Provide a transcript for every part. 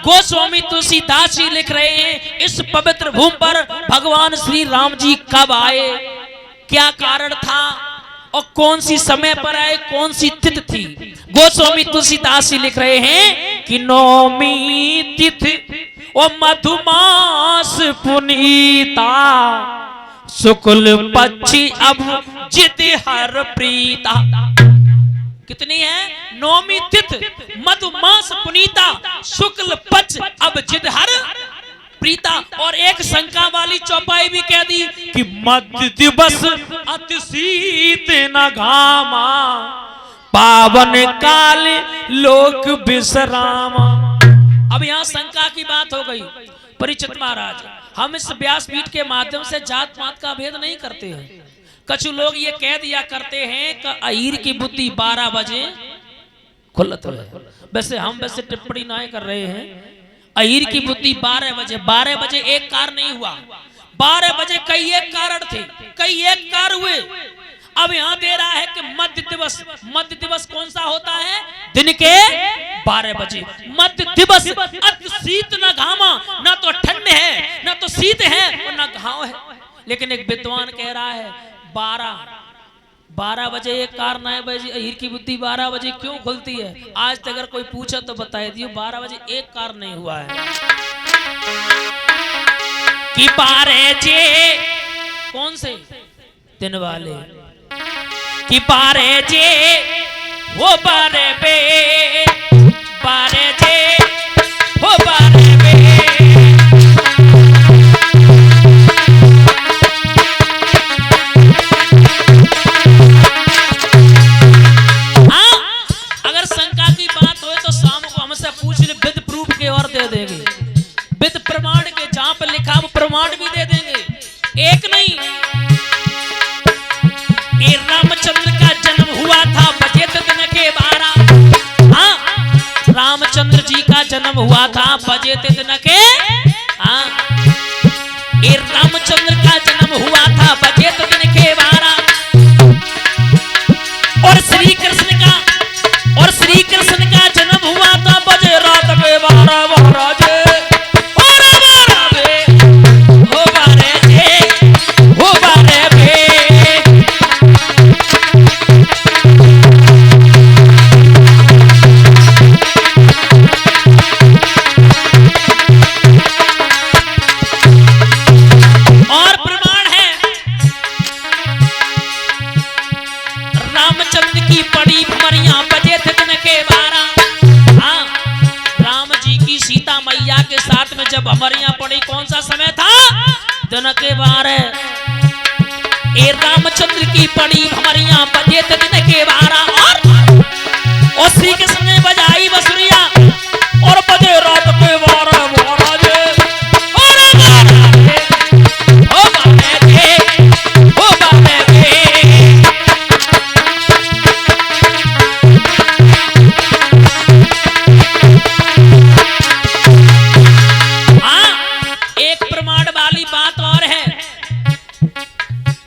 गोस्वामी तुलसीदास जी लिख रहे हैं, इस पवित्र भूमि पर भगवान श्री राम जी कब आए, क्या कारण था और कौन सी समय पर आए, कौन सी तिथि थी। गोस्वामी तुलसीदास जी लिख रहे हैं कि नौमी तिथि और मधुमास पुनीता, शुक्ल पक्षी अब जिद हर प्रीता। कितनी है? नौमी तिथि, मधुमास पुनीता, शुक्ल पक्ष अब जिद हर प्रीता। और एक शंका वाली चौपाई भी कह दी कि मध्य दिवस अति शीत न घामा, पावन काल लोक विश्रामा। अब यहाँ शंका की बात हो गई। परीक्षित महाराज, हम इस व्यासपीठ के माध्यम से जात पात का भेद नहीं करते हैं। कुछ लोग ये कह दिया करते हैं कि अहीर की बुद्धि 12 बजे खुलत है। वैसे हम वैसे टिप्पणी नहीं कर रहे हैं। अहीर की बुद्धि 12 बजे एक कार नहीं हुआ, 12 बजे कई एक कारण थे, कई एक कार हुए। अब यहाँ दे रहा है कि मध्य दिवस, मध्य दिवस कौन सा होता है? दिन के 12 बजे मध्य दिवस। अति शीत न घामा, ना तो ठंड है ना तो शीत है और ना घाव है। लेकिन एक विद्वान कह रहा है 12 बजे एक कार 9 बजे, अहीर की बुद्धि 12 बजे क्यों खुलती है? आज तक अगर कोई पूछा तो बता दियो 12 बजे एक कार नहीं हुआ है। कि 12 जे कौन से दिन वाले, कि 12 जे वो 12 बे, 12 जे वो 12 बे। विद प्रमाण के, जहां पर लिखा वो प्रमाण भी दे देंगे। एक नहीं, ये रामचंद्र का जन्म हुआ था बजेत दिन के 12। हाँ, रामचंद्र जी का जन्म हुआ था बजेत दिन के, हाँ, ये रामचंद्र का जन्म हुआ था बजेत दिन के 12। और श्री कृष्ण का जन्म हुआ था बजे रात के 12 महाराज। जब हमारे यहाँ पड़ी कौन सा समय था? दिन के 12। ए रामचंद्र की पड़ी हमारे यहाँ बजे दिन के 12। और श्री कृष्ण ने बजाई बसुरिया और बजे रात के 12 महाराज।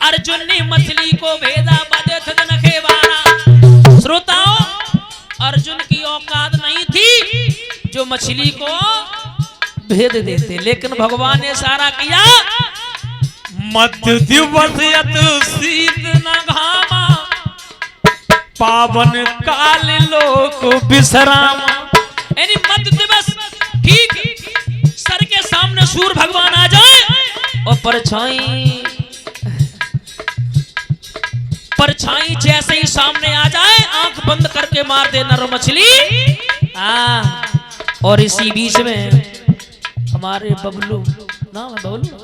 अर्जुन ने मछली को भेजा बजे दिन के 12। श्रोताओ, अर्जुन की औकात नहीं थी जो मछली को भेद देते, लेकिन भगवान ने सारा किया। मध्य दिवस अति शीत न घामा, पावन काल लोक विश्रामा। यानी मध्य दिवस, ठीक सर के सामने सूर्य भगवान आ जाए और परछाई जैसे ही सामने आ जाए आंख बंद करके मार दे नर मछली। और इसी बीच में हमारे बबलू, नाम है बबलू,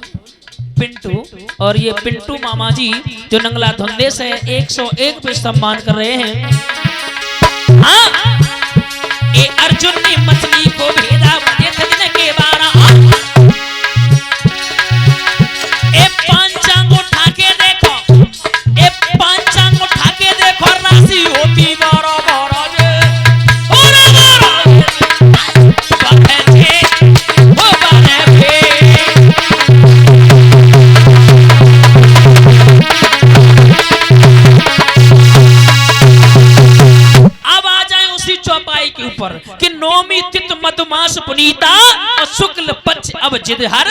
पिंटू, और ये पिंटू मामा जी जो नंगला धुंधे से 101 पे सम्मान कर रहे हैं। ये अर्जुन ने मछली को भेजा बजे दिन के 12। पांचांग उठा के देखो, पांचांग उठा के देखो, राशि होती 12 महाराज। अब आ जाए उसी चित मधुमास पुनीता और शुक्ल पक्ष अब जिद हर